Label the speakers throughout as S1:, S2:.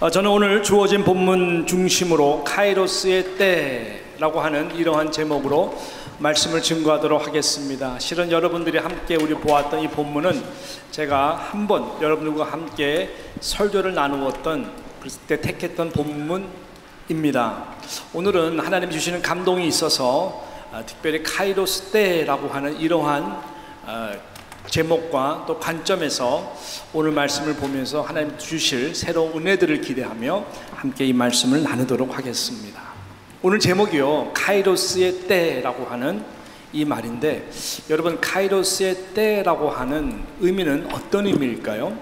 S1: 저는 오늘 주어진 본문 중심으로 카이로스의 때라고 하는 이러한 제목으로 말씀을 증거하도록 하겠습니다. 실은 여러분들이 함께 우리 보았던 이 본문은 제가 한번 여러분들과 함께 설교를 나누었던 그때 택했던 본문입니다. 오늘은 하나님 주시는 감동이 있어서 특별히 카이로스 때라고 하는 이러한 제목과 또 관점에서 오늘 말씀을 보면서 하나님 주실 새로운 은혜들을 기대하며 함께 이 말씀을 나누도록 하겠습니다. 오늘 제목이요, 카이로스의 때라고 하는 이 말인데, 여러분, 카이로스의 때라고 하는 의미는 어떤 의미일까요?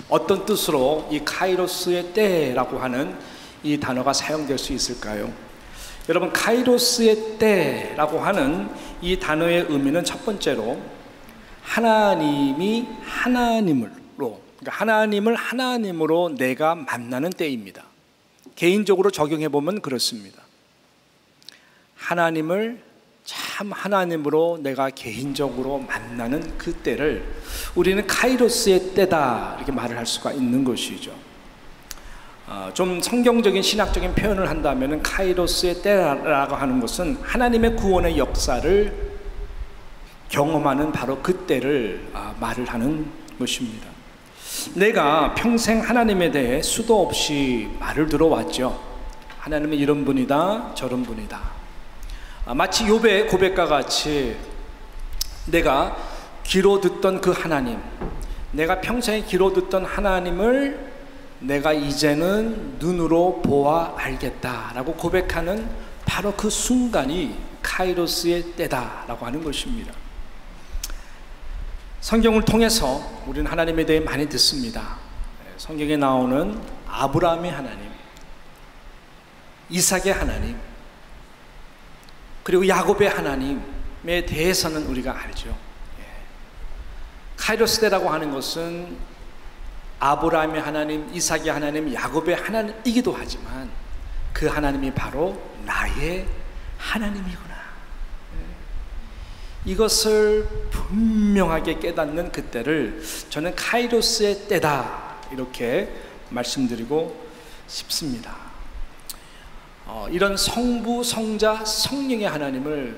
S1: 어떤 뜻으로 이 카이로스의 때라고 하는 이 단어가 사용될 수 있을까요? 여러분, 카이로스의 때라고 하는 이 단어의 의미는 첫 번째로 하나님이 하나님으로, 그러니까 하나님을 하나님으로 내가 만나는 때입니다. 개인적으로 적용해 보면 그렇습니다. 하나님을 참 하나님으로 내가 개인적으로 만나는 그 때를 우리는 카이로스의 때다 이렇게 말을 할 수가 있는 것이죠. 좀 성경적인 신학적인 표현을 한다면 카이로스의 때라고 하는 것은 하나님의 구원의 역사를 경험하는 바로 그때를 말을 하는 것입니다. 내가 평생 하나님에 대해 수도 없이 말을 들어왔죠. 하나님은 이런 분이다, 저런 분이다. 마치 욥의 고백과 같이 내가 귀로 듣던 그 하나님, 내가 평생에 귀로 듣던 하나님을 내가 이제는 눈으로 보아 알겠다라고 고백하는 바로 그 순간이 카이로스의 때다라고 하는 것입니다. 성경을 통해서 우리는 하나님에 대해 많이 듣습니다. 성경에 나오는 아브라함의 하나님, 이삭의 하나님, 그리고 야곱의 하나님에 대해서는 우리가 알죠. 카이로스 때라고 하는 것은 아브라함의 하나님, 이삭의 하나님, 야곱의 하나님이기도 하지만 그 하나님이 바로 나의 하나님이구나, 이것을 분명하게 깨닫는 그때를 저는 카이로스의 때다 이렇게 말씀드리고 싶습니다. 이런 성부, 성자, 성령의 하나님을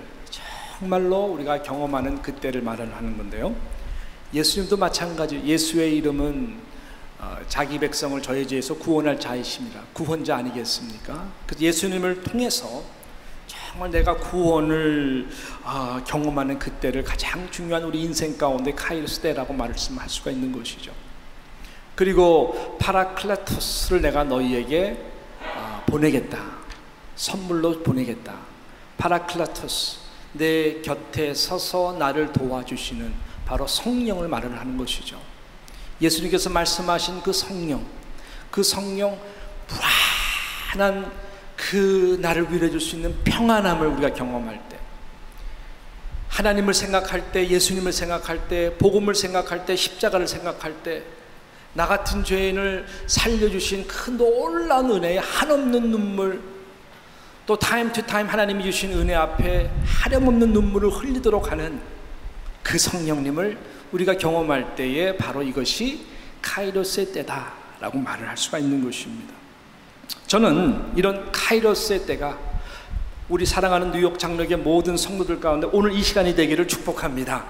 S1: 정말로 우리가 경험하는 그때를 말하는 건데요, 예수님도 마찬가지. 예수의 이름은 자기 백성을 저희 죄에서 구원할 자이십니다. 구원자 아니겠습니까? 그래서 예수님을 통해서 정말 내가 구원을 경험하는 그때를 가장 중요한 우리 인생 가운데 카이로스 때라고 말씀할 수가 있는 것이죠. 그리고 파라클라토스를 내가 너희에게 보내겠다, 선물로 보내겠다. 파라클라토스, 내 곁에 서서 나를 도와주시는 바로 성령을 말을 하는 것이죠. 예수님께서 말씀하신 그 성령 무한한 그 나를 위로해 줄 수 있는 평안함을 우리가 경험할 때, 하나님을 생각할 때, 예수님을 생각할 때, 복음을 생각할 때, 십자가를 생각할 때, 나 같은 죄인을 살려주신 그 놀라운 은혜의 한없는 눈물, 또 타임 투 타임 하나님이 주신 은혜 앞에 하염없는 눈물을 흘리도록 하는 그 성령님을 우리가 경험할 때에 바로 이것이 카이로스의 때다라고 말을 할 수가 있는 것입니다. 저는 이런 카이로스의 때가 우리 사랑하는 뉴욕 장로교의 모든 성도들 가운데 오늘 이 시간이 되기를 축복합니다.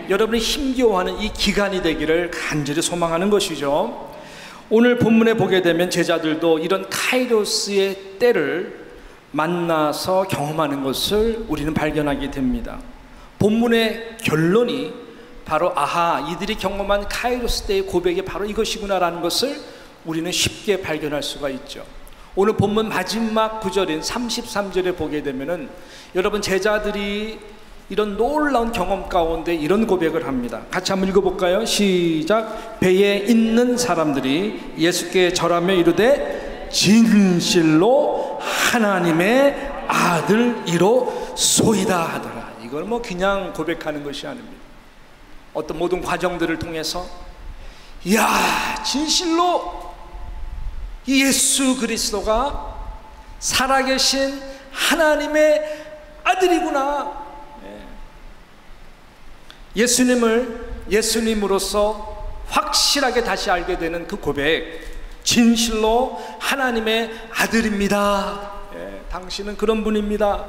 S1: 여러분이 힘겨워하는 이 기간이 되기를 간절히 소망하는 것이죠. 오늘 본문에 보게 되면 제자들도 이런 카이로스의 때를 만나서 경험하는 것을 우리는 발견하게 됩니다. 본문의 결론이 바로 이들이 경험한 카이로스 때의 고백이 바로 이것이구나라는 것을 우리는 쉽게 발견할 수가 있죠. 오늘 본문 마지막 구절인 33절에 보게 되면은 여러분, 제자들이 이런 놀라운 경험 가운데 이런 고백을 합니다. 같이 한번 읽어볼까요? 시작. 배에 있는 사람들이 예수께 절하며 이르되 진실로 하나님의 아들이로소이다 하더라. 이걸 그냥 고백하는 것이 아닙니다. 어떤 모든 과정들을 통해서 진실로 예수 그리스도가 살아계신 하나님의 아들이구나, 예수님을 예수님으로서 확실하게 다시 알게 되는 그 고백, 진실로 하나님의 아들입니다. 예, 당신은 그런 분입니다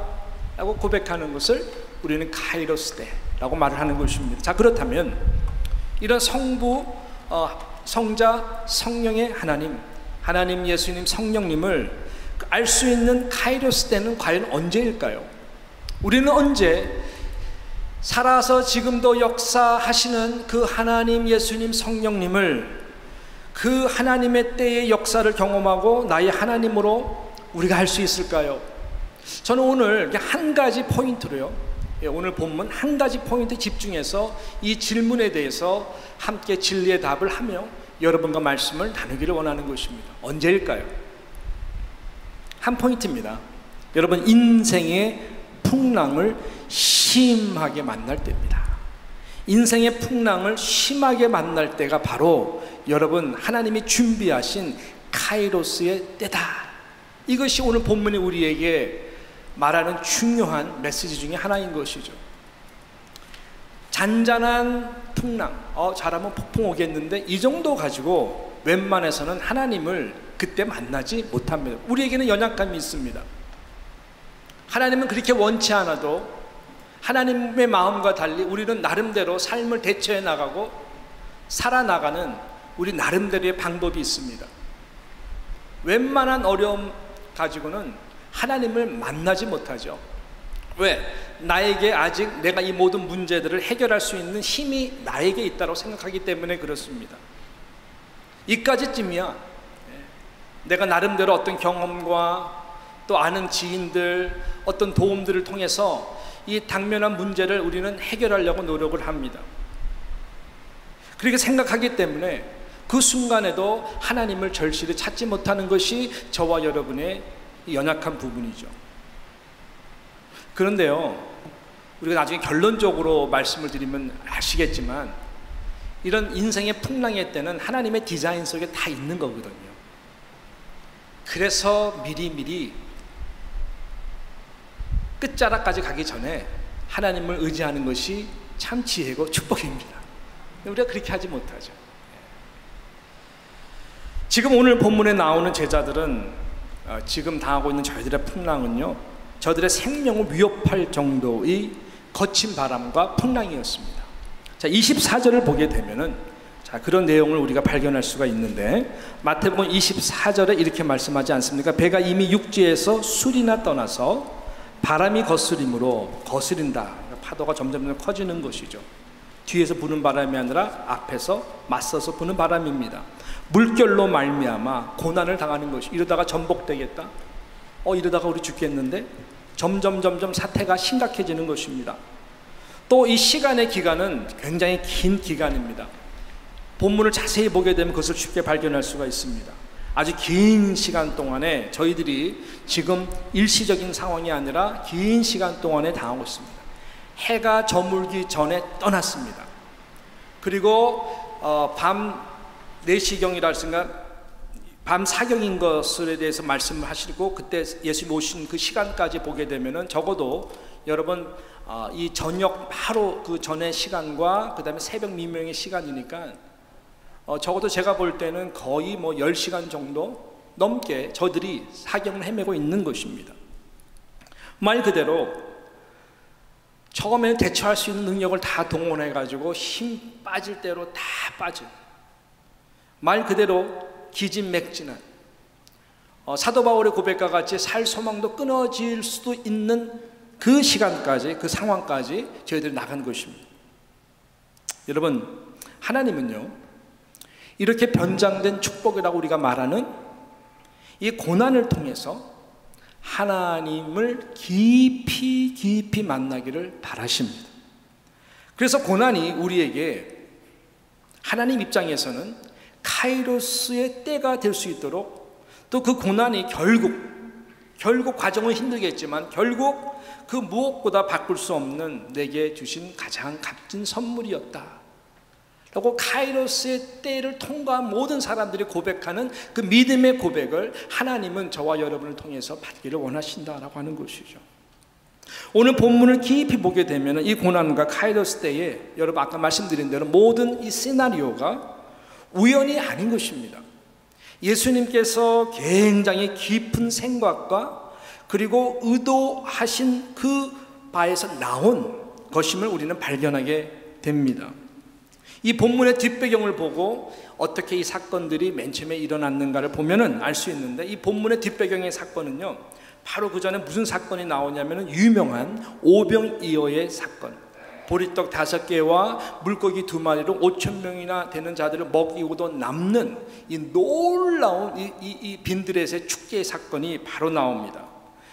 S1: 라고 고백하는 것을 우리는 카이로스대라고 말을 하는 것입니다. 자, 그렇다면 이런 성부, 성자, 성령의 하나님 예수님, 성령님을 알 수 있는 카이로스 때는 과연 언제일까요? 우리는 언제 살아서 지금도 역사하시는 그 하나님 예수님 성령님을 그 하나님의 때의 역사를 경험하고 나의 하나님으로 우리가 할 수 있을까요? 저는 오늘 한 가지 포인트로요, 오늘 본문 한 가지 포인트 집중해서 이 질문에 대해서 함께 진리의 답을 하며 여러분과 말씀을 나누기를 원하는 것입니다. 언제일까요? 한 포인트입니다. 여러분, 인생의 풍랑을 심하게 만날 때입니다. 인생의 풍랑을 심하게 만날 때가 바로 여러분 하나님이 준비하신 카이로스의 때다. 이것이 오늘 본문이 우리에게 말하는 중요한 메시지 중에 하나인 것이죠. 잔잔한 풍랑, 잘하면 폭풍 오겠는데 이 정도 가지고 웬만해서는 하나님을 그때 만나지 못합니다. 우리에게는 연약함이 있습니다. 하나님은 그렇게 원치 않아도 하나님의 마음과 달리 우리는 나름대로 삶을 대처해 나가고 살아나가는 우리 나름대로의 방법이 있습니다. 웬만한 어려움 가지고는 하나님을 만나지 못하죠. 왜? 나에게 아직 내가 이 모든 문제들을 해결할 수 있는 힘이 나에게 있다고 생각하기 때문에 그렇습니다. 이까지쯤이야 내가 나름대로 어떤 경험과 또 아는 지인들, 어떤 도움들을 통해서 이 당면한 문제를 우리는 해결하려고 노력을 합니다. 그렇게 생각하기 때문에 그 순간에도 하나님을 절실히 찾지 못하는 것이 저와 여러분의 연약한 부분이죠. 그런데요, 우리가 나중에 결론적으로 말씀을 드리면 아시겠지만 이런 인생의 풍랑의 때는 하나님의 디자인 속에 다 있는 거거든요. 그래서 미리미리 끝자락까지 가기 전에 하나님을 의지하는 것이 참 지혜고 축복입니다. 우리가 그렇게 하지 못하죠. 지금 오늘 본문에 나오는 제자들은 지금 당하고 있는 저희들의 풍랑은요, 저들의 생명을 위협할 정도의 거친 바람과 풍랑이었습니다. 자, 24절을 보게 되면은 그런 내용을 우리가 발견할 수가 있는데, 마태복음 24절에 이렇게 말씀하지 않습니까? 배가 이미 육지에서 술이나 떠나서 바람이 거스림으로 거스린다. 그러니까 파도가 점점 커지는 것이죠. 뒤에서 부는 바람이 아니라 앞에서 맞서서 부는 바람입니다. 물결로 말미암아 고난을 당하는 것이, 이러다가 전복되겠다, 이러다가 우리 죽겠는데, 점점 사태가 심각해지는 것입니다. 또 이 시간의 기간은 굉장히 긴 기간입니다. 본문을 자세히 보게 되면 그것을 쉽게 발견할 수가 있습니다. 아주 긴 시간 동안에 저희들이 지금 일시적인 상황이 아니라 긴 시간 동안에 당하고 있습니다. 해가 저물기 전에 떠났습니다. 그리고 밤 4시경이라 할수가 밤 사경인 것에 대해서 말씀을 하시고, 그때 예수님 오신 그 시간까지 보게 되면은 적어도 여러분 이 저녁 바로 그 전의 시간과 그 다음에 새벽 미명의 시간이니까 적어도 제가 볼 때는 거의 10시간 정도 넘게 저들이 사경을 헤매고 있는 것입니다. 말 그대로 처음에는 대처할 수 있는 능력을 다 동원해 가지고 힘 빠질 대로 다 빠져, 말 그대로 기진맥진한, 사도 바울의 고백과 같이 살 소망도 끊어질 수도 있는 그 시간까지, 그 상황까지 저희들이 나간 것입니다. 여러분, 하나님은요, 이렇게 변장된 축복이라고 우리가 말하는 이 고난을 통해서 하나님을 깊이 만나기를 바라십니다. 그래서 고난이 우리에게 하나님 입장에서는 카이로스의 때가 될 수 있도록, 또 그 고난이 결국 과정은 힘들겠지만 결국 그 무엇보다 바꿀 수 없는 내게 주신 가장 값진 선물이었다 라고 카이로스의 때를 통과한 모든 사람들이 고백하는 그 믿음의 고백을 하나님은 저와 여러분을 통해서 받기를 원하신다라고 하는 것이죠. 오늘 본문을 깊이 보게 되면 이 고난과 카이로스 때에, 여러분 아까 말씀드린 대로 모든 이 시나리오가 우연이 아닌 것입니다. 예수님께서 굉장히 깊은 생각과 그리고 의도하신 그 바에서 나온 것임을 우리는 발견하게 됩니다. 이 본문의 뒷배경을 보고 어떻게 이 사건들이 맨 처음에 일어났는가를 보면은 알 수 있는데, 이 본문의 뒷배경의 사건은요, 바로 그 전에 무슨 사건이 나오냐면은 유명한 오병이어의 사건. 보리떡 5개와 물고기 2마리로 5,000명이나 되는 자들을 먹이고도 남는 이 놀라운 이 빈드렛의 축제의 사건이 바로 나옵니다.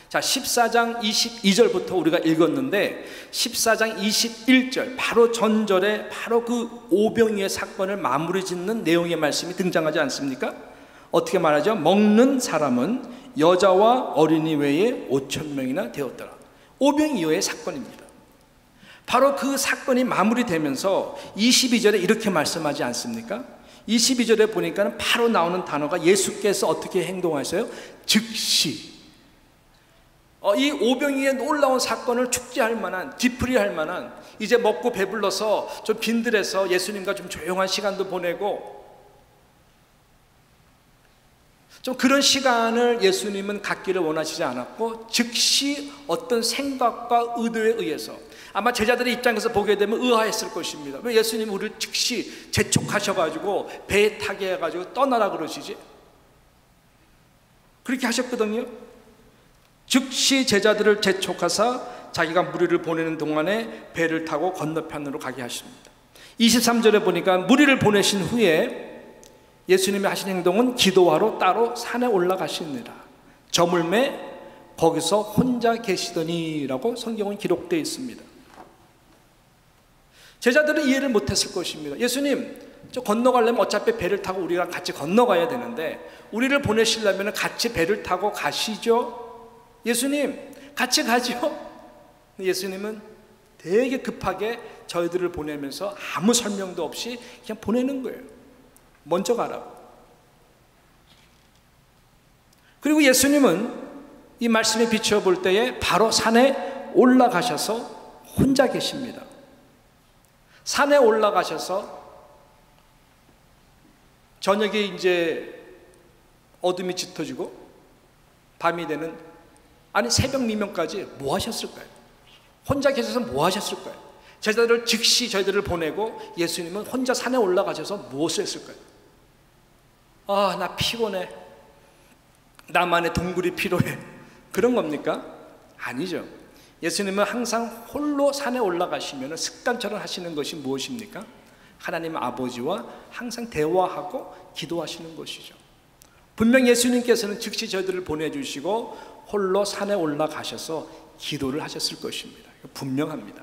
S1: 자, 14장 22절부터 우리가 읽었는데 14장 21절 바로 전절에 바로 그 오병이의 사건을 마무리 짓는 내용의 말씀이 등장하지 않습니까? 어떻게 말하죠? 먹는 사람은 여자와 어린이 외에 5,000명이나 되었더라. 오병이어의 사건입니다. 바로 그 사건이 마무리되면서 22절에 이렇게 말씀하지 않습니까? 22절에 보니까 바로 나오는 단어가 예수께서 어떻게 행동하세요? 즉시. 이 오병이의 놀라운 사건을 축제할 만한, 뒤풀이할 만한, 이제 먹고 배불러서 좀 빈들에서 예수님과 좀 조용한 시간도 보내고 좀 그런 시간을 예수님은 갖기를 원하시지 않았고, 즉시 어떤 생각과 의도에 의해서 아마 제자들의 입장에서 보게 되면 의아했을 것입니다. 왜 예수님이 우리를 즉시 재촉하셔가지고 배에 타게 해가지고 떠나라 그러시지? 그렇게 하셨거든요. 즉시 제자들을 재촉하사 자기가 무리를 보내는 동안에 배를 타고 건너편으로 가게 하십니다. 23절에 보니까 무리를 보내신 후에 예수님이 하신 행동은 기도하러 따로 산에 올라가시느라 저물매 거기서 혼자 계시더니라고 성경은 기록되어 있습니다. 제자들은 이해를 못했을 것입니다. 예수님, 저 건너가려면 어차피 배를 타고 우리랑 같이 건너가야 되는데 우리를 보내시려면 같이 배를 타고 가시죠? 예수님, 같이 가죠? 예수님은 되게 급하게 저희들을 보내면서 아무 설명도 없이 그냥 보내는 거예요. 먼저 가라고. 그리고 예수님은 이 말씀에 비추어 볼 때에 바로 산에 올라가셔서 혼자 계십니다. 산에 올라가셔서 저녁에 이제 어둠이 짙어지고 밤이 되는, 아니 새벽 미명까지 뭐 하셨을까요? 혼자 계셔서 뭐 하셨을까요? 제자들을 즉시 저희들을 보내고 예수님은 혼자 산에 올라가셔서 무엇을 했을까요? 아, 나 피곤해, 나만의 동굴이 필요해, 그런 겁니까? 아니죠. 예수님은 항상 홀로 산에 올라가시면 습관처럼 하시는 것이 무엇입니까? 하나님 아버지와 항상 대화하고 기도하시는 것이죠. 분명 예수님께서는 즉시 저희들을 보내주시고 홀로 산에 올라가셔서 기도를 하셨을 것입니다. 분명합니다.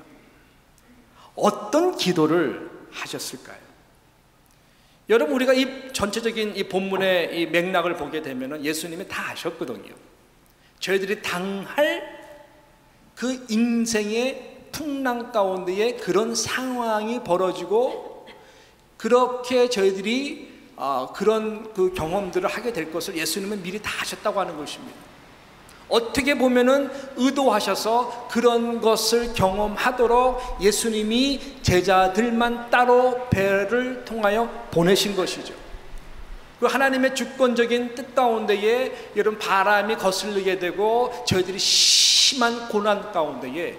S1: 어떤 기도를 하셨을까요? 여러분, 우리가 이 전체적인 이 본문의 이 맥락을 보게 되면 예수님이 다 아셨거든요. 저희들이 당할 그 인생의 풍랑 가운데에 그런 상황이 벌어지고 그렇게 저희들이 그런 그 경험들을 하게 될 것을 예수님은 미리 다 아셨다고 하는 것입니다. 어떻게 보면은 의도하셔서 그런 것을 경험하도록 예수님이 제자들만 따로 배를 통하여 보내신 것이죠. 그 하나님의 주권적인 뜻 가운데에 이런 바람이 거슬리게 되고 저희들이 심한 고난 가운데에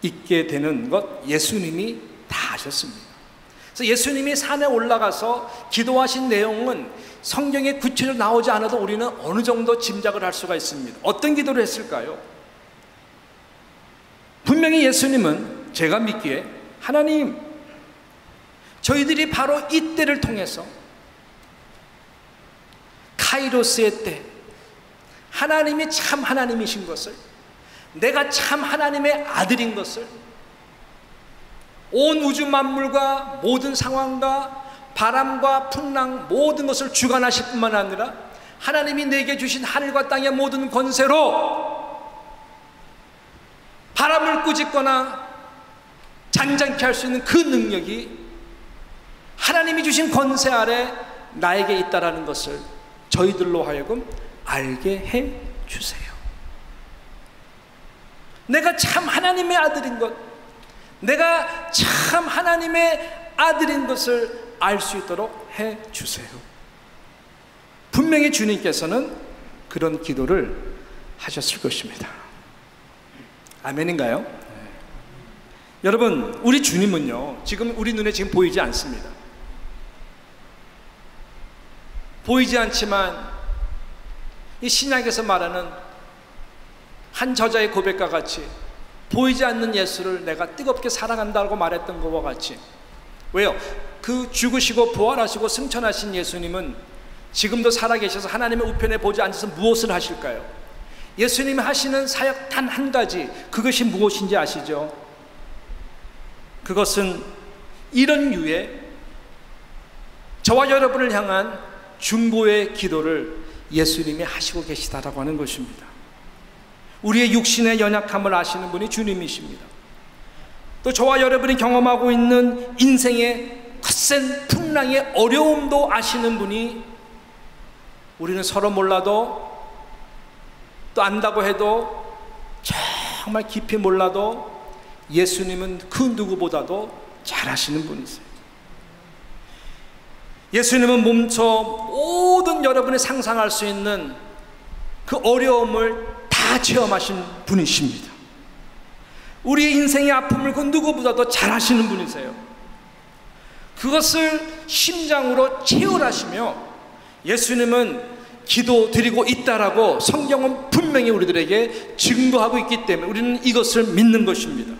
S1: 있게 되는 것 예수님이 다 아셨습니다. 그래서 예수님이 산에 올라가서 기도하신 내용은 성경에 구체적으로 나오지 않아도 우리는 어느 정도 짐작을 할 수가 있습니다. 어떤 기도를 했을까요? 분명히 예수님은 제가 믿기에 하나님, 저희들이 바로 이 때를 통해서 카이로스의 때, 하나님이 참 하나님이신 것을, 내가 참 하나님의 아들인 것을, 온 우주 만물과 모든 상황과 바람과 풍랑 모든 것을 주관하실 뿐만 아니라 하나님이 내게 주신 하늘과 땅의 모든 권세로 바람을 꾸짖거나 잔잔케 할 수 있는 그 능력이 하나님이 주신 권세 아래 나에게 있다라는 것을 저희들로 하여금 알게 해 주세요. 내가 참 하나님의 아들인 것, 내가 참 하나님의 아들인 것을 알 수 있도록 해 주세요. 분명히 주님께서는 그런 기도를 하셨을 것입니다. 아멘인가요? 네. 여러분, 우리 주님은요, 지금 우리 눈에 지금 보이지 않습니다. 보이지 않지만 이 신약에서 말하는 한 저자의 고백과 같이 보이지 않는 예수를 내가 뜨겁게 사랑한다고 말했던 것과 같이, 왜요? 그 죽으시고 부활하시고 승천하신 예수님은 지금도 살아계셔서 하나님의 우편에 보지 앉아서 무엇을 하실까요? 예수님이 하시는 사역 단 한 가지, 그것이 무엇인지 아시죠? 그것은 이런 유의 저와 여러분을 향한 중보의 기도를 예수님이 하시고 계시다라고 하는 것입니다. 우리의 육신의 연약함을 아시는 분이 주님이십니다. 또 저와 여러분이 경험하고 있는 인생의 거센 풍랑의 어려움도 아시는 분이, 우리는 서로 몰라도 또 안다고 해도 정말 깊이 몰라도 예수님은 그 누구보다도 잘 아시는 분이세요. 예수님은 몸소 모든 여러분이 상상할 수 있는 그 어려움을 다 체험하신 분이십니다. 우리의 인생의 아픔을 그 누구보다도 잘 아시는 분이세요. 그것을 심장으로 체험하시며 예수님은 기도 드리고 있다라고 성경은 분명히 우리들에게 증거하고 있기 때문에 우리는 이것을 믿는 것입니다.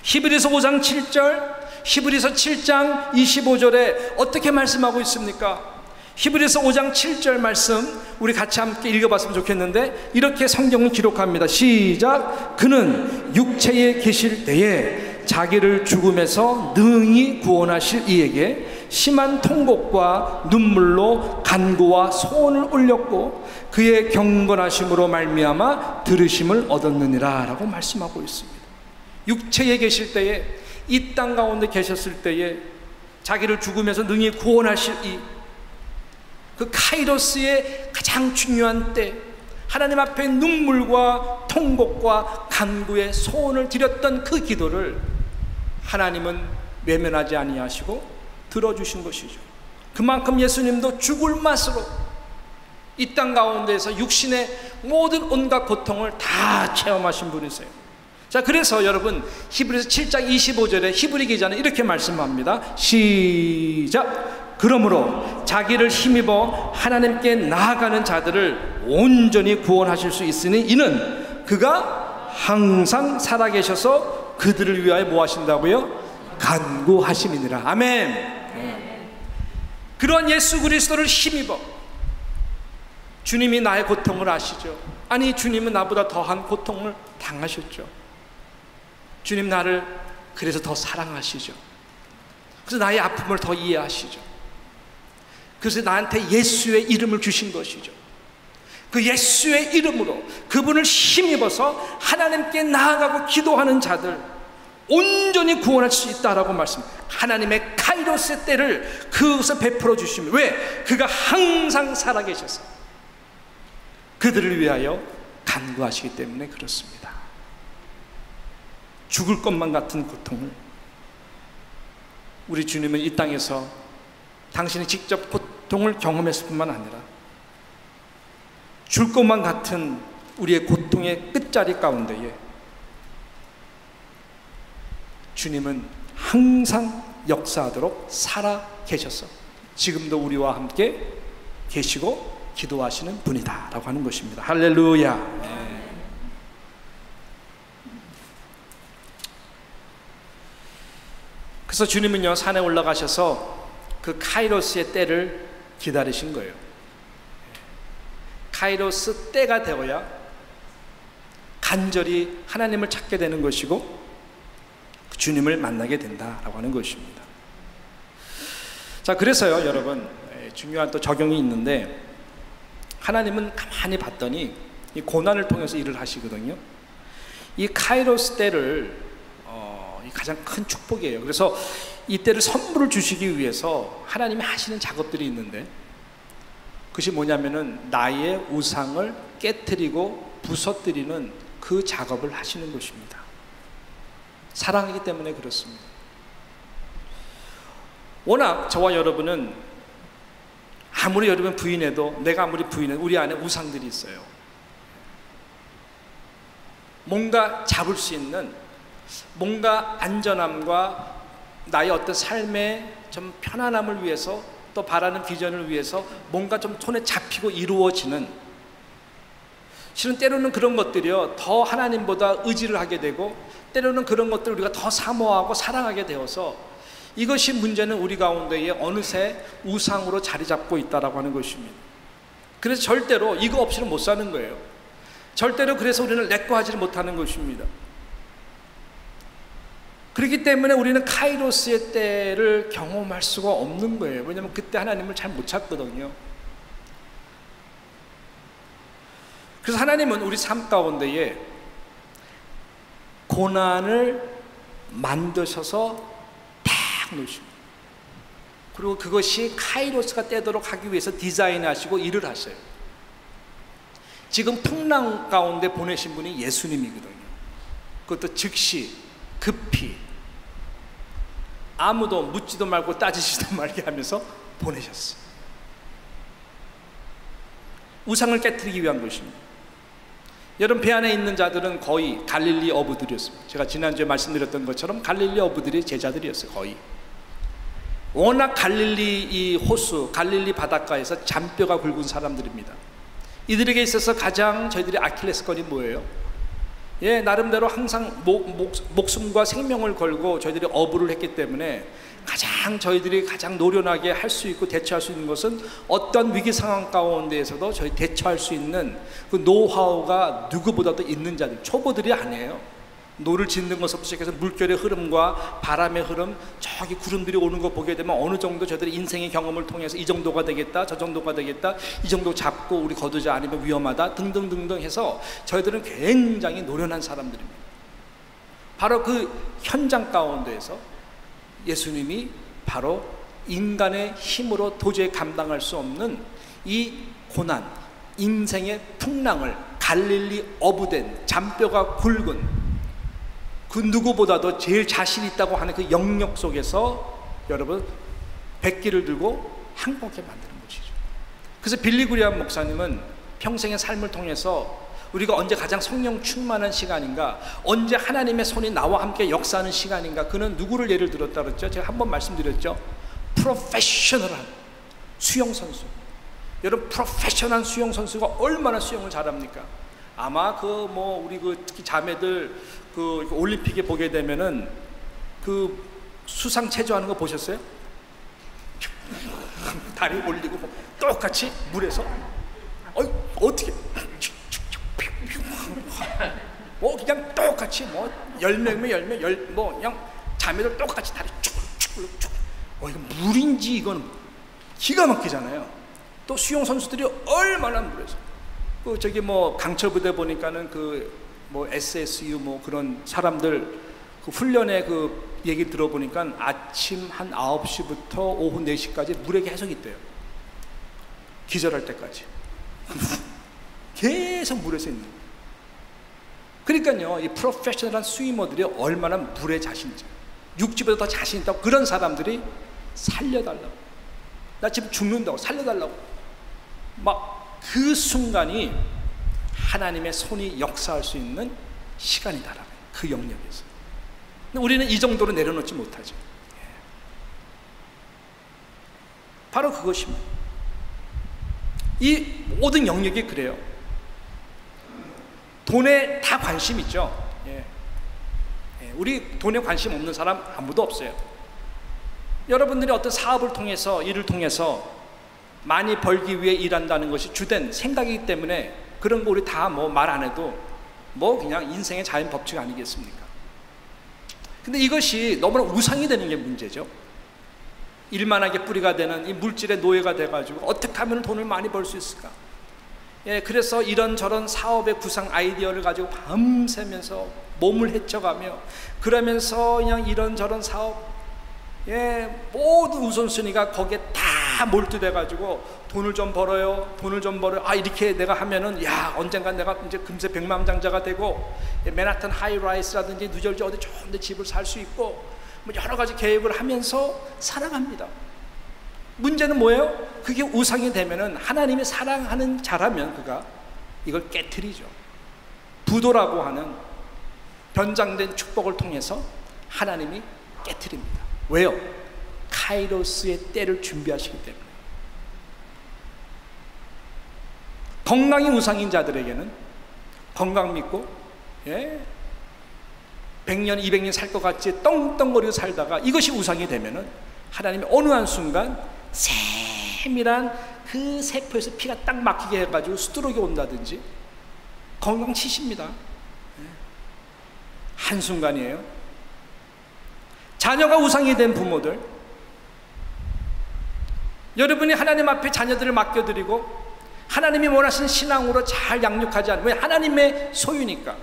S1: 히브리서 5장 7절, 히브리서 7장 25절에 어떻게 말씀하고 있습니까? 히브리서 5장 7절 말씀 우리 같이 함께 읽어봤으면 좋겠는데, 이렇게 성경은 기록합니다. 시작. 그는 육체에 계실 때에 자기를 죽음에서 능히 구원하실 이에게 심한 통곡과 눈물로 간구와 소원을 올렸고 그의 경건하심으로 말미암아 들으심을 얻었느니라 라고 말씀하고 있습니다. 육체에 계실 때에, 이 땅 가운데 계셨을 때에 자기를 죽음에서 능히 구원하실 이 그 카이로스의 가장 중요한 때, 하나님 앞에 눈물과 통곡과 간구의 소원을 드렸던 그 기도를 하나님은 외면하지 아니하시고 들어주신 것이죠. 그만큼 예수님도 죽을 맛으로 이 땅 가운데에서 육신의 모든 온갖 고통을 다 체험하신 분이세요. 자, 그래서 여러분 히브리서 7장 25절에 히브리 기자는 이렇게 말씀합니다. 시작. 그러므로 자기를 힘입어 하나님께 나아가는 자들을 온전히 구원하실 수 있으니 이는 그가 항상 살아계셔서 그들을 위하여 뭐 하신다고요? 간구하심이니라. 아멘. 그러한 예수 그리스도를 힘입어, 주님이 나의 고통을 아시죠? 아니, 주님은 나보다 더한 고통을 당하셨죠. 주님 나를 그래서 더 사랑하시죠. 그래서 나의 아픔을 더 이해하시죠. 그래서 나한테 예수의 이름을 주신 것이죠. 그 예수의 이름으로 그분을 힘입어서 하나님께 나아가고 기도하는 자들 온전히 구원할 수 있다라고 말씀합니다. 하나님의 카이로스의 때를 그것을 베풀어 주시면, 왜? 그가 항상 살아계셔서 그들을 위하여 간구하시기 때문에 그렇습니다. 죽을 것만 같은 고통을 우리 주님은 이 땅에서 당신이 직접 고통을 경험했을 뿐만 아니라 줄 것만 같은 우리의 고통의 끝자리 가운데에 주님은 항상 역사하도록 살아 계셔서 지금도 우리와 함께 계시고 기도하시는 분이다 라고 하는 것입니다. 할렐루야. 그래서 주님은요, 산에 올라가셔서 그 카이로스의 때를 기다리신 거예요. 카이로스 때가 되어야 간절히 하나님을 찾게 되는 것이고 주님을 만나게 된다라고 하는 것입니다. 자, 그래서요 여러분, 중요한 또 적용이 있는데, 하나님은 가만히 봤더니 이 고난을 통해서 일을 하시거든요. 이 카이로스 때를 가장 큰 축복이에요. 그래서 이 때를 선물을 주시기 위해서 하나님이 하시는 작업들이 있는데, 그것이 뭐냐면은 나의 우상을 깨트리고 부서뜨리는 그 작업을 하시는 것입니다. 사랑이기 때문에 그렇습니다. 워낙 저와 여러분은 아무리 여러분 부인해도, 내가 아무리 부인해도 우리 안에 우상들이 있어요. 뭔가 잡을 수 있는, 뭔가 안전함과 나의 어떤 삶의 좀 편안함을 위해서, 또 바라는 비전을 위해서 뭔가 좀 손에 잡히고 이루어지는, 실은 때로는 그런 것들이요 더 하나님보다 의지를 하게 되고, 때로는 그런 것들을 우리가 더 사모하고 사랑하게 되어서 이것이 문제는 우리 가운데에 어느새 우상으로 자리 잡고 있다라고 하는 것입니다. 그래서 절대로 이거 없이는 못 사는 거예요. 절대로 그래서 우리는 내꺼 하지를 못하는 것입니다. 그렇기 때문에 우리는 카이로스의 때를 경험할 수가 없는 거예요. 왜냐하면 그때 하나님을 잘 못 찾거든요. 그래서 하나님은 우리 삶 가운데에 고난을 만드셔서 딱 놓으십니다. 그리고 그것이 카이로스가 되도록 하기 위해서 디자인하시고 일을 하셔요. 지금 풍랑 가운데 보내신 분이 예수님이거든요. 그것도 즉시, 급히, 아무도 묻지도 말고 따지지도 말게 하면서 보내셨어요. 우상을 깨뜨리기 위한 것입니다. 여러분, 배 안에 있는 자들은 거의 갈릴리 어부들이었습니다. 제가 지난주에 말씀드렸던 것처럼 갈릴리 어부들이 제자들이었어요. 거의. 워낙 갈릴리 이 호수, 갈릴리 바닷가에서 잔뼈가 굵은 사람들입니다. 이들에게 있어서 가장 저희들이 아킬레스건이 뭐예요? 예, 나름대로 항상 목숨과 생명을 걸고 저희들이 어부를 했기 때문에 저희들이 가장 노련하게 할 수 있고 대처할 수 있는 것은 어떤 위기 상황 가운데에서도 저희 대처할 수 있는 그 노하우가 누구보다도 있는 자들, 초보들이 아니에요. 노를 짓는 것부터 시작해서 물결의 흐름과 바람의 흐름, 저기 구름들이 오는 거 보게 되면 어느 정도 저희들이 인생의 경험을 통해서 이 정도가 되겠다, 저 정도가 되겠다, 이 정도 잡고 우리 거두자, 아니면 위험하다 등등등등 해서 저희들은 굉장히 노련한 사람들입니다. 바로 그 현장 가운데에서 예수님이 바로 인간의 힘으로 도저히 감당할 수 없는 이 고난, 인생의 풍랑을 갈릴리 어부된 잔뼈가 굵은 그 누구보다도 제일 자신 있다고 하는 그 영역 속에서 여러분 백기를 들고 항복하게 만드는 것이죠. 그래서 빌리 그리함 목사님은 평생의 삶을 통해서 우리가 언제 가장 성령 충만한 시간인가, 언제 하나님의 손이 나와 함께 역사하는 시간인가, 그는 누구를 예를 들었다 그랬죠? 제가 한번 말씀드렸죠. 프로페셔널한 수영 선수. 여러분, 프로페셔널한 수영 선수가 얼마나 수영을 잘합니까? 아마 우리 특히 자매들 올림픽에 보게 되면은 수상 체조하는 거 보셨어요? 다리 올리고 똑같이 물에서 어떻게 그냥 똑같이 10명이면 그냥 자매들 똑같이 다리 쭉쭉쭉. 이거 물인지 이건 기가 막히잖아요. 또 수영 선수들이 얼마나 물에서 강철 부대 보니까는 SSU 그런 사람들 훈련의 얘기 들어보니까 아침 한 9시부터 오후 4시까지 물에 계속 있대요. 기절할 때까지 계속 물에서 있는 거예요. 그러니까요, 이 프로페셔널한 스위머들이 얼마나 물에 자신있죠. 육지보다 더 자신 있다고, 그런 사람들이 살려달라고, 나 지금 죽는다고 살려달라고, 그 순간이 하나님의 손이 역사할 수 있는 시간이다라는 그 영역에서. 근데 우리는 이 정도로 내려놓지 못하죠. 바로 그것입니다. 이 모든 영역이 그래요. 돈에 다 관심 있죠. 우리 돈에 관심 없는 사람 아무도 없어요. 여러분들이 어떤 사업을 통해서, 일을 통해서 많이 벌기 위해 일한다는 것이 주된 생각이기 때문에 그런 거 우리 다 말 안 해도 그냥 인생의 자연 법칙 아니겠습니까? 근데 이것이 너무나 우상이 되는 게 문제죠. 일만하게 뿌리가 되는 이 물질의 노예가 돼가지고 어떻게 하면 돈을 많이 벌 수 있을까? 그래서 이런저런 사업의 구상 아이디어를 가지고 밤새면서 몸을 헤쳐가며, 그러면서 그냥 이런저런 사업, 모든 우선순위가 거기에 다 몰두돼가지고 돈을 좀 벌어요. 이렇게 내가 하면은 언젠간 내가 이제 금세 백만장자가 되고 맨하탄 하이라이스라든지 뉴저지 어디 좋은 데 집을 살 수 있고 여러 가지 계획을 하면서 살아갑니다. 문제는 뭐예요? 그게 우상이 되면은 하나님이 사랑하는 자라면 그가 이걸 깨트리죠. 부도라고 하는 변장된 축복을 통해서 하나님이 깨트립니다. 왜요? 카이로스의 때를 준비하시기 때문에. 건강이 우상인 자들에게는 건강 믿고 100년 200년 살 것 같이 떵떵거리고 살다가 이것이 우상이 되면은 하나님이 어느 한순간 세밀한 그 세포에서 피가 딱 막히게 해가지고 수두룩이 온다든지 건강 치십니다. 한순간이에요. 자녀가 우상이 된 부모들, 여러분이 하나님 앞에 자녀들을 맡겨드리고 하나님이 원하시는 신앙으로 잘 양육하지 않으면, 왜? 하나님의 소유니까.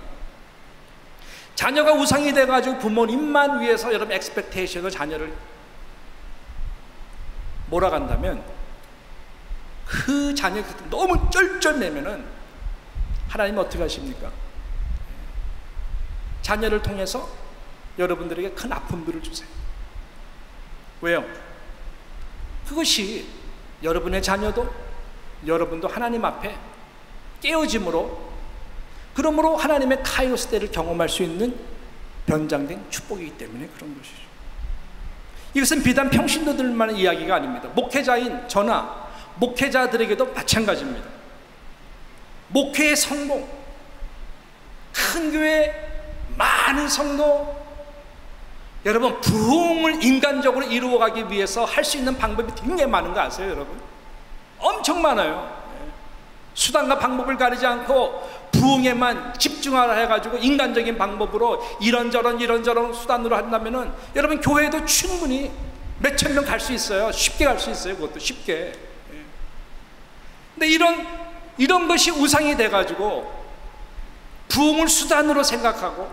S1: 자녀가 우상이 돼가지고 부모님만 위해서 여러분 엑스펙테이션을 자녀를 몰아간다면 그 자녀가 너무 쩔쩔매면은 하나님은 어떻게 하십니까? 자녀를 통해서 여러분들에게 큰 아픔들을 주세요. 왜요? 그것이 여러분의 자녀도 여러분도 하나님 앞에 깨어짐으로, 그러므로 하나님의 카이로스 때를 경험할 수 있는 변장된 축복이기 때문에 그런 것이죠. 이것은 비단 평신도들만의 이야기가 아닙니다. 목회자인 저나 목회자들에게도 마찬가지입니다. 목회의 성공, 큰 교회, 많은 성도, 여러분 부흥을 인간적으로 이루어가기 위해서 할 수 있는 방법이 굉장히 많은 거 아세요, 여러분? 엄청 많아요. 수단과 방법을 가리지 않고 부흥에만 집중하라 해가지고 인간적인 방법으로 이런저런 수단으로 한다면은 여러분 교회도 충분히 몇천 명 갈 수 있어요. 쉽게 갈 수 있어요. 그것도 쉽게. 근데 이런 것이 우상이 돼가지고 부흥을 수단으로 생각하고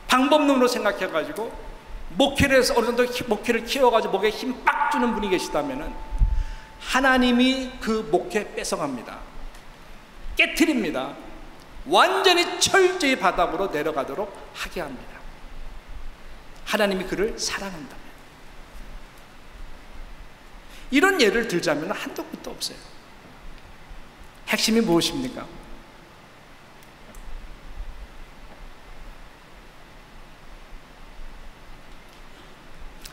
S1: 방법론으로 생각해가지고 목회를 해서 어느 정도 목회를 키워가지고 목에 힘 빡 주는 분이 계시다면은 하나님이 그 목회 뺏어갑니다. 깨트립니다. 완전히 철저히 바닥으로 내려가도록 하게 합니다. 하나님이 그를 사랑한다면. 이런 예를 들자면 한도 끝도 없어요. 핵심이 무엇입니까?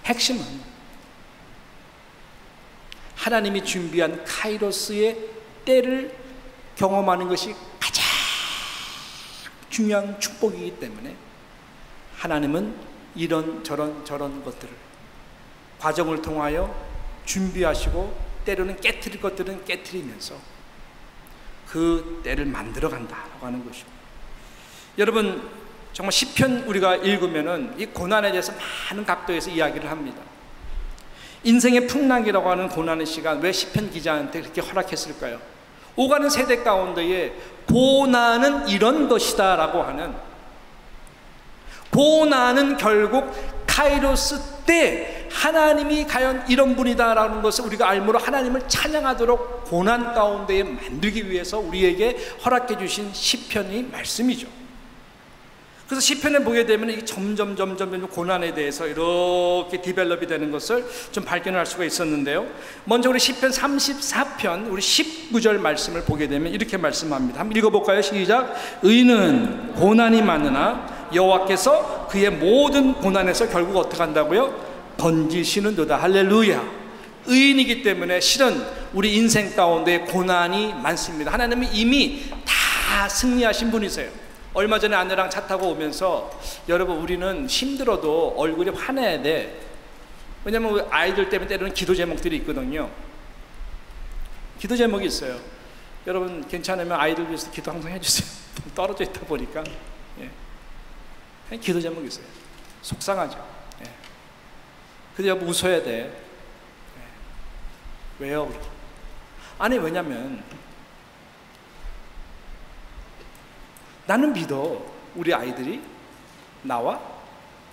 S1: 핵심은 하나님이 준비한 카이로스의 때를 경험하는 것이 가장 중요한 축복이기 때문에 하나님은 저런 것들을 과정을 통하여 준비하시고 때로는 깨트릴 것들은 깨트리면서 그 때를 만들어 간다라고 하는 것입니다. 여러분 정말 시편 우리가 읽으면은 이 고난에 대해서 많은 각도에서 이야기를 합니다. 인생의 풍랑이라고 하는 고난의 시간, 왜 시편 기자한테 그렇게 허락했을까요? 오가는 세대 가운데에 고난은 이런 것이다 라고 하는, 고난은 결국 카이로스 때 하나님이 과연 이런 분이다 라는 것을 우리가 알므로 하나님을 찬양하도록 고난 가운데에 만들기 위해서 우리에게 허락해 주신 시편이 말씀이죠. 그래서 시편에 보게 되면 이게 점점 고난에 대해서 이렇게 디벨롭이 되는 것을 좀 발견할 수가 있었는데요. 먼저 우리 시편 34편 우리 19절 말씀을 보게 되면 이렇게 말씀합니다. 한번 읽어볼까요? 시작. 의인은 고난이 많으나 여호와께서 그의 모든 고난에서 결국 어떻게 한다고요? 건지시는도다. 할렐루야. 의인이기 때문에 실은 우리 인생 가운데 고난이 많습니다. 하나님은 이미 다 승리하신 분이세요. 얼마 전에 아내랑 차 타고 오면서 여러분 우리는 힘들어도 얼굴이 환해야 돼. 왜냐면 아이들 때문에 때로는 기도 제목들이 있거든요. 기도 제목이 있어요. 여러분 괜찮으면 아이들 위해서 기도 항상 해주세요. 떨어져 있다 보니까 기도 제목이 있어요. 속상하죠. 근데 여러분 웃어야 돼. 왜요? 아니 왜냐면 나는 믿어. 우리 아이들이 나와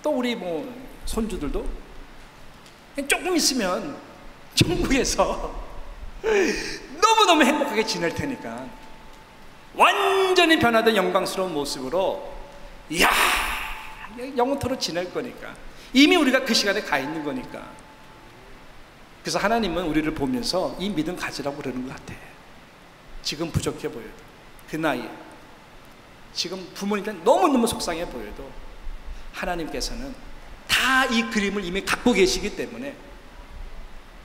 S1: 또 우리 뭐 손주들도 조금 있으면 천국에서 너무너무 행복하게 지낼 테니까 완전히 변화된 영광스러운 모습으로 이야 영원토록 지낼 거니까, 이미 우리가 그 시간에 가 있는 거니까 그래서 하나님은 우리를 보면서 이 믿음 가지라고 그러는 것 같아. 지금 부족해 보여도, 그 나이에 지금 부모님께 너무너무 속상해 보여도 하나님께서는 다 이 그림을 이미 갖고 계시기 때문에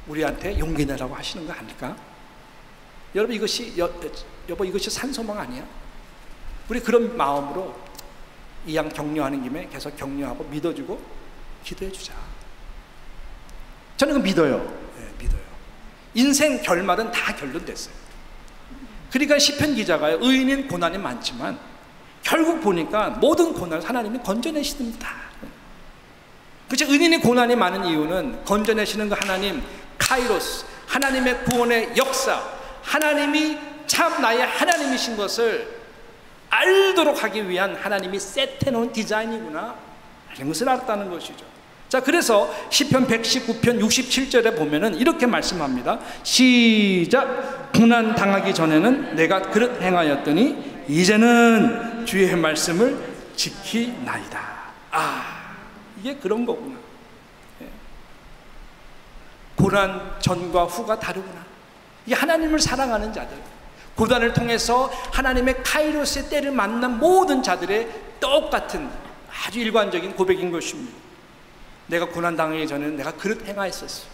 S1: 우리한테 용기 내라고 하시는 거 아닐까? 여러분, 이것이 여보, 이것이 산소망 아니야? 우리 그런 마음으로 이 양 격려하는 김에 계속 격려하고 믿어주고 기도해 주자. 저는 그 믿어요. 네, 믿어요. 인생 결말은 다 결론됐어요. 그러니까 시편 기자가요, 의인은 고난이 많지만 결국 보니까 모든 고난을 하나님이 건져내십니다. 그렇죠? 의인의 고난이 많은 이유는 건져내시는 그 하나님, 카이로스, 하나님의 구원의 역사, 하나님이 참 나의 하나님이신 것을 알도록 하기 위한 하나님이 세트해놓은 디자인이구나, 이런 것을 알았다는 것이죠. 자, 그래서 시편 119편 67절에 보면은 이렇게 말씀합니다. 시작. 고난 당하기 전에는 내가 그릇 행하였더니 이제는 주의 말씀을 지키나이다. 이게 그런 거구나. 고난 전과 후가 다르구나. 이게 하나님을 사랑하는 자들, 고난을 통해서 하나님의 카이로스의 때를 만난 모든 자들의 똑같은 아주 일관적인 고백인 것입니다. 내가 고난 당하기 전에는 내가 그릇 행하였었어.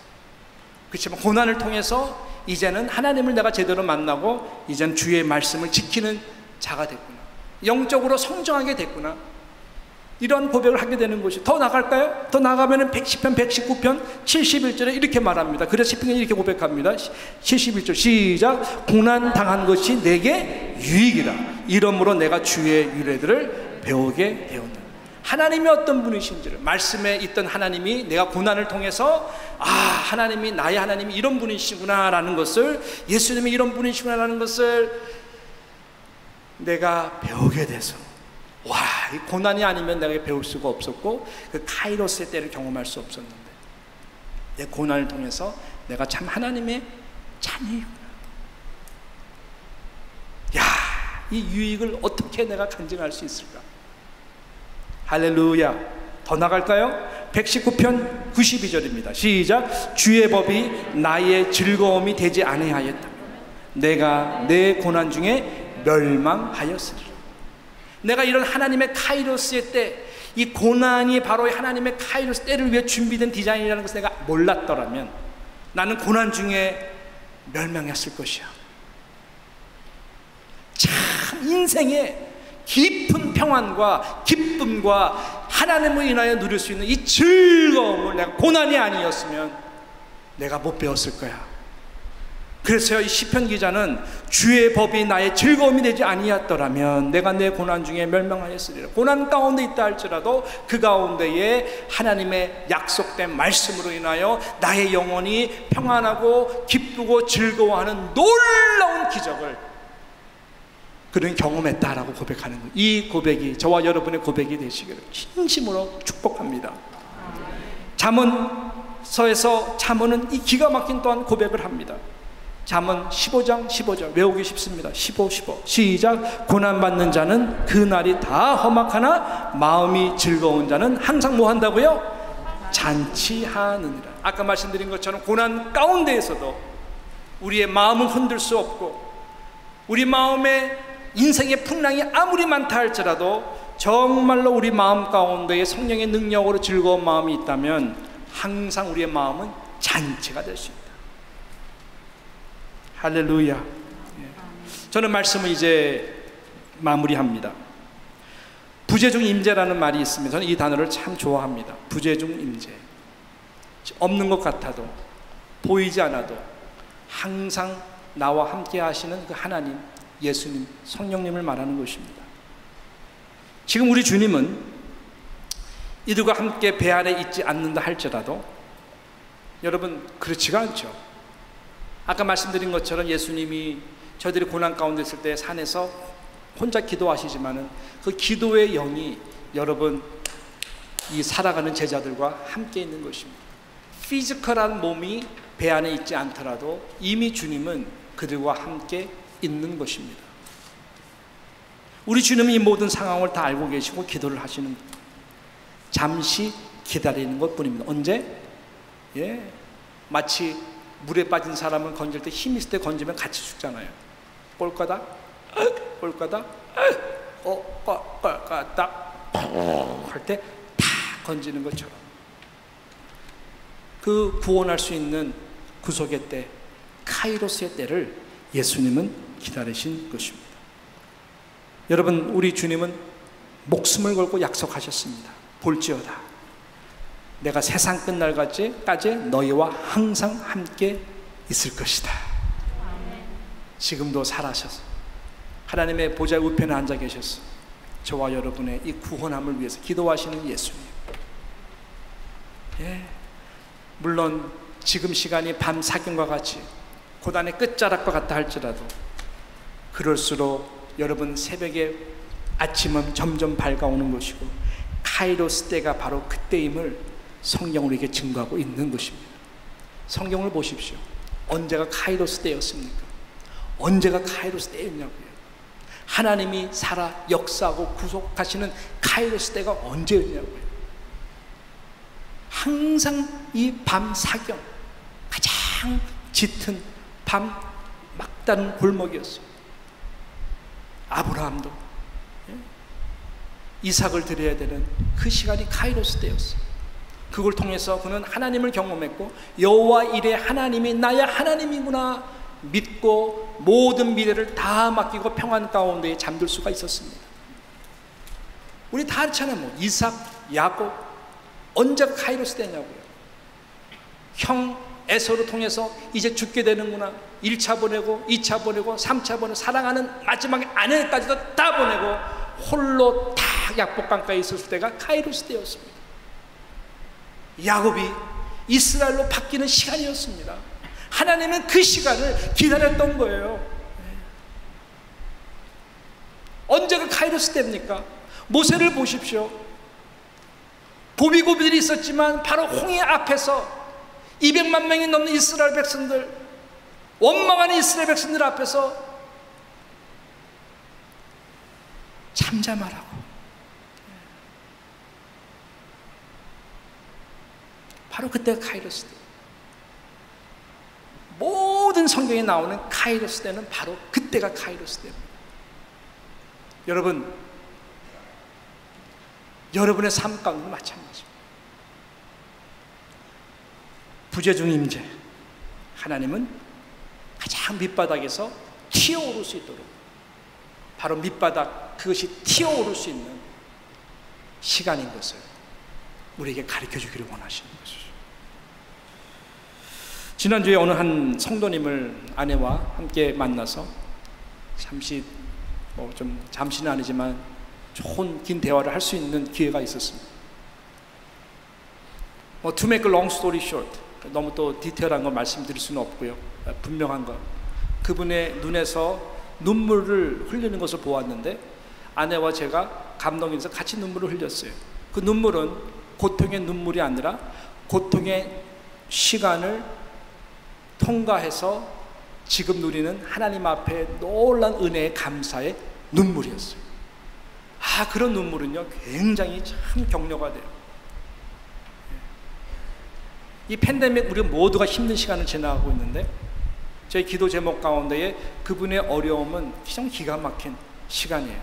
S1: 그렇지만 고난을 통해서 이제는 하나님을 내가 제대로 만나고 이제는 주의 말씀을 지키는 자가 됐구나, 영적으로 성장하게 됐구나, 이런 고백을 하게 되는 것이. 더 나갈까요? 더 나가면은 시편 119편 71절에 이렇게 말합니다. 그래서 시편이 이렇게 고백합니다. 71절 시작. 고난 당한 것이 내게 유익이라. 이러므로 내가 주의 유례들을 배우게 되었노라. 하나님이 어떤 분이신지를, 말씀에 있던 하나님이 내가 고난을 통해서 하나님이, 나의 하나님이 이런 분이시구나 라는 것을, 예수님이 이런 분이시구나 라는 것을 내가 배우게 돼서, 이 고난이 아니면 내가 배울 수가 없었고 그 카이로스의 때를 경험할 수 없었는데, 내 고난을 통해서 내가 참 하나님의 자녀이구나. 이 유익을 어떻게 내가 간증할 수 있을까? 할렐루야. 더 나갈까요? 119편 92절입니다. 시작. 주의 법이 나의 즐거움이 되지 아니하였다면 내가 내 고난 중에 멸망하였으리라. 내가 이런 하나님의 카이로스의 때, 이 고난이 바로 하나님의 카이로스 때를 위해 준비된 디자인이라는 것을 내가 몰랐더라면 나는 고난 중에 멸망했을 것이야. 참 인생의 깊은 평안과 기쁨과 하나님을 인하여 누릴 수 있는 이 즐거움을 내가 고난이 아니었으면 내가 못 배웠을 거야. 그래서요, 이 시편 기자는 주의 법이 나의 즐거움이 되지 아니었더라면 내가 내 고난 중에 멸망하였으리라. 고난 가운데 있다 할지라도 그 가운데에 하나님의 약속된 말씀으로 인하여 나의 영혼이 평안하고 기쁘고 즐거워하는 놀라운 기적을 그는 경험했다라고 고백하는 거예요. 이 고백이 저와 여러분의 고백이 되시기를 진심으로 축복합니다. 잠언서에서 잠언은 이 기가 막힌 또한 고백을 합니다. 잠언 15장 15절 외우기 쉽습니다. 15 시작. 고난받는 자는 그날이 다 험악하나 마음이 즐거운 자는 항상 뭐 한다고요? 잔치하느니라. 아까 말씀드린 것처럼 고난 가운데에서도 우리의 마음은 흔들 수 없고, 우리 마음에 인생의 풍랑이 아무리 많다 할지라도 정말로 우리 마음 가운데에 성령의 능력으로 즐거운 마음이 있다면 항상 우리의 마음은 잔치가 될 수 있다. 할렐루야. 저는 말씀을 이제 마무리합니다. 부재중 임재라는 말이 있습니다. 저는 이 단어를 참 좋아합니다. 부재중 임재. 없는 것 같아도, 보이지 않아도 항상 나와 함께 하시는 그 하나님, 예수님, 성령님을 말하는 것입니다. 지금 우리 주님은 이들과 함께 배 안에 있지 않는다 할지라도 여러분, 그렇지가 않죠. 아까 말씀드린 것처럼 예수님이 저희들이 고난 가운데 있을 때 산에서 혼자 기도하시지만은 그 기도의 영이 여러분 이 살아가는 제자들과 함께 있는 것입니다. 피지컬한 몸이 배 안에 있지 않더라도 이미 주님은 그들과 함께 있는 것입니다. 우리 주님은 이 모든 상황을 다 알고 계시고 기도를 하시는 겁니다. 잠시 기다리는 것 뿐입니다. 언제? 마치 물에 빠진 사람을 건질 때 힘 있을 때 건지면 같이 죽잖아요. 꼴까다, 꼴까다, 꼴까다 할 때 다 건지는 것처럼 그 구원할 수 있는 구속의 때, 카이로스의 때를 예수님은 기다리신 것입니다. 여러분, 우리 주님은 목숨을 걸고 약속하셨습니다. 볼지어다 내가 세상 끝날까지 너희와 항상 함께 있을 것이다. 지금도 살아셔서 하나님의 보좌 우편에 앉아 계셔서 저와 여러분의 이 구원함을 위해서 기도하시는 예수님. 물론 지금 시간이 밤 사경과 같이 고단의 끝자락과 같다 할지라도 그럴수록 여러분 새벽에 아침은 점점 밝아오는 것이고 카이로스 때가 바로 그때임을 성경으로 우리에게 증거하고 있는 것입니다. 성경을 보십시오. 언제가 카이로스 때였습니까? 언제가 카이로스 때였냐고요. 하나님이 살아 역사하고 구속하시는 카이로스 때가 언제였냐고요. 항상 이 밤 사경, 가장 짙은 밤 막다른 골목이었어요. 아브라함도 이삭을 드려야 되는 그 시간이 카이로스 때였어요. 그걸 통해서 그는 하나님을 경험했고 여호와 이레 하나님이 나의 하나님이구나 믿고 모든 미래를 다 맡기고 평안 가운데 잠들 수가 있었습니다. 우리 다 알잖아요. 뭐 이삭, 야곱 언제가 카이로스 때냐고요. 형 에서를 통해서 이제 죽게 되는구나. 1차 보내고 2차 보내고 3차 보내고 사랑하는 마지막에 아내까지도 다 보내고 홀로 다 약복강가에 있었을 때가 카이로스 때였습니다. 야곱이 이스라엘로 바뀌는 시간이었습니다. 하나님은 그 시간을 기다렸던 거예요. 언제가 카이로스 때입니까? 모세를 보십시오. 고비고비들이 있었지만 바로 홍해 앞에서 200만 명이 넘는 이스라엘 백성들, 원망하는 이스라엘 백성들 앞에서 잠잠하라고. 바로 그때가 카이로스 때. 모든 성경에 나오는 카이로스 때는 바로 그때가 카이로스 때입니다. 여러분, 여러분의 삶 가운데 마찬가지입니다. 부재중 임재, 하나님은 가장 밑바닥에서 튀어오를 수 있도록 바로 밑바닥 그것이 튀어오를 수 있는 시간인 것을 우리에게 가르쳐 주기를 원하시는 것이죠. 지난주에 어느 한 성도님을 아내와 함께 만나서 잠시 잠시는 아니지만 좋은 긴 대화를 할 수 있는 기회가 있었습니다. To make a long story short, 너무 또 디테일한 거 말씀드릴 수는 없고요. 분명한 거, 그분의 눈에서 눈물을 흘리는 것을 보았는데 아내와 제가 감동해서 같이 눈물을 흘렸어요. 그 눈물은 고통의 눈물이 아니라 고통의 시간을 통과해서 지금 누리는 하나님 앞에 놀란 은혜의 감사의 눈물이었어요. 그런 눈물은요 굉장히 참 격려가 돼요. 이 팬데믹 우리 모두가 힘든 시간을 지나가고 있는데 저희 기도 제목 가운데에 그분의 어려움은 참 기가 막힌 시간이에요.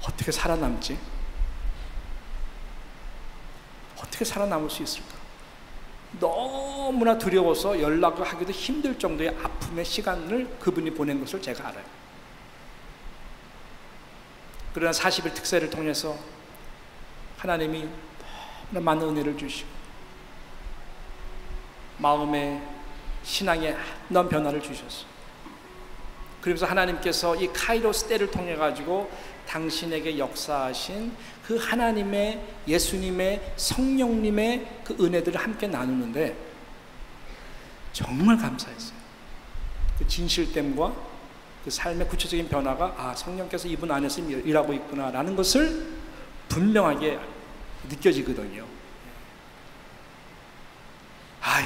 S1: 어떻게 살아남지? 어떻게 살아남을 수 있을까? 너무나 두려워서 연락을 하기도 힘들 정도의 아픔의 시간을 그분이 보낸 것을 제가 알아요. 그러나 40일 특세를 통해서 하나님이 너무나 많은 은혜를 주시고 마음의 신앙에 넌 변화를 주셨어요. 그러면서 하나님께서 이 카이로스 때를 통해 가지고 당신에게 역사하신 그 하나님의 예수님의 성령님의 그 은혜들을 함께 나누는데 정말 감사했어요. 그 진실됨과 그 삶의 구체적인 변화가 성령께서 이분 안에서 일하고 있구나 라는 것을 분명하게 느껴지거든요.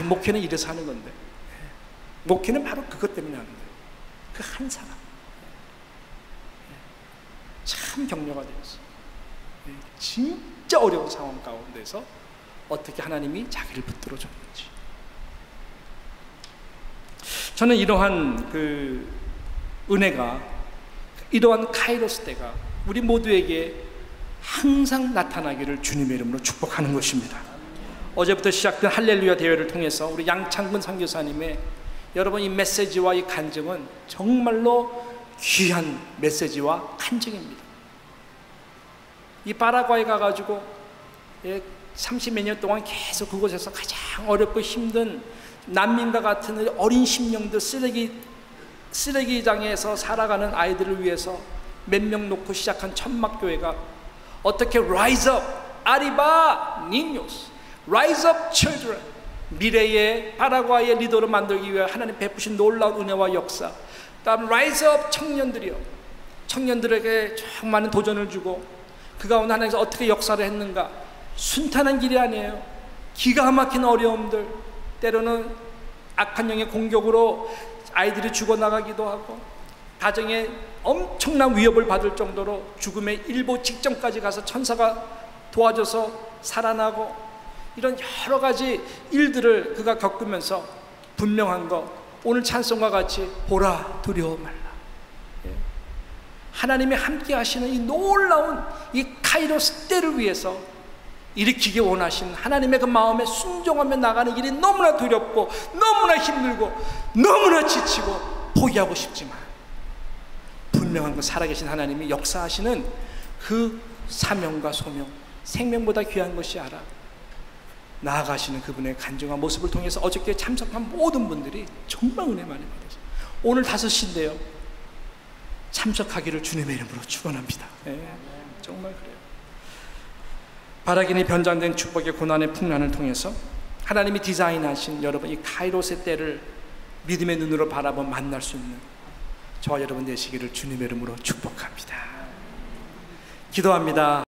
S1: 이 목회는 이래서 하는 건데, 목회는 바로 그것 때문에 하는 거예요. 그 한 사람 참 격려가 되었어요. 진짜 어려운 상황 가운데서 어떻게 하나님이 자기를 붙들어 줬는지. 저는 이러한 그 은혜가, 이러한 카이로스 때가 우리 모두에게 항상 나타나기를 주님의 이름으로 축복하는 것입니다. 어제부터 시작된 할렐루야 대회를 통해서 우리 양창근 선교사님의 여러분 이 메시지와 이 간증은 정말로 귀한 메시지와 간증입니다. 이 파라과이 가가지고 30몇 년 동안 계속 그곳에서 가장 어렵고 힘든 난민과 같은 어린 심령들, 쓰레기장에서 살아가는 아이들을 위해서 몇 명 놓고 시작한 천막교회가 어떻게 Rise up, arriba, niños, Rise up, children, 미래의 파라과이의 리더로 만들기 위해 하나님 베푸신 놀라운 은혜와 역사, 다음 Rise up 청년들이요, 청년들에게 정 많은 도전을 주고 그 가운데 하나님께서 어떻게 역사를 했는가. 순탄한 길이 아니에요. 기가 막힌 어려움들, 때로는 악한 영의 공격으로 아이들이 죽어나가기도 하고 가정에 엄청난 위협을 받을 정도로 죽음의 일보 직전까지 가서 천사가 도와줘서 살아나고, 이런 여러 가지 일들을 그가 겪으면서 분명한 거, 오늘 찬송과 같이 보라 두려워 말라. 하나님이 함께 하시는 이 놀라운 이 카이로스 때를 위해서 일으키기 원하신 하나님의 그 마음에 순종하며 나가는 길이 너무나 두렵고 너무나 힘들고 너무나 지치고 포기하고 싶지만, 분명한 그 살아계신 하나님이 역사하시는 그 사명과 소명, 생명보다 귀한 것이 알아 나아가시는 그분의 간증한 모습을 통해서 어저께 참석한 모든 분들이 정말 은혜 많이 받으셨어요. 오늘 5시인데요 참석하기를 주님의 이름으로 축원합니다. 정말 그래요. 바라기니 변장된 축복의 고난의 풍란을 통해서 하나님이 디자인하신 여러분 이 카이로스의 때를 믿음의 눈으로 바라보며 만날 수 있는 저와 여러분 되시기를 주님의 이름으로 축복합니다. 기도합니다.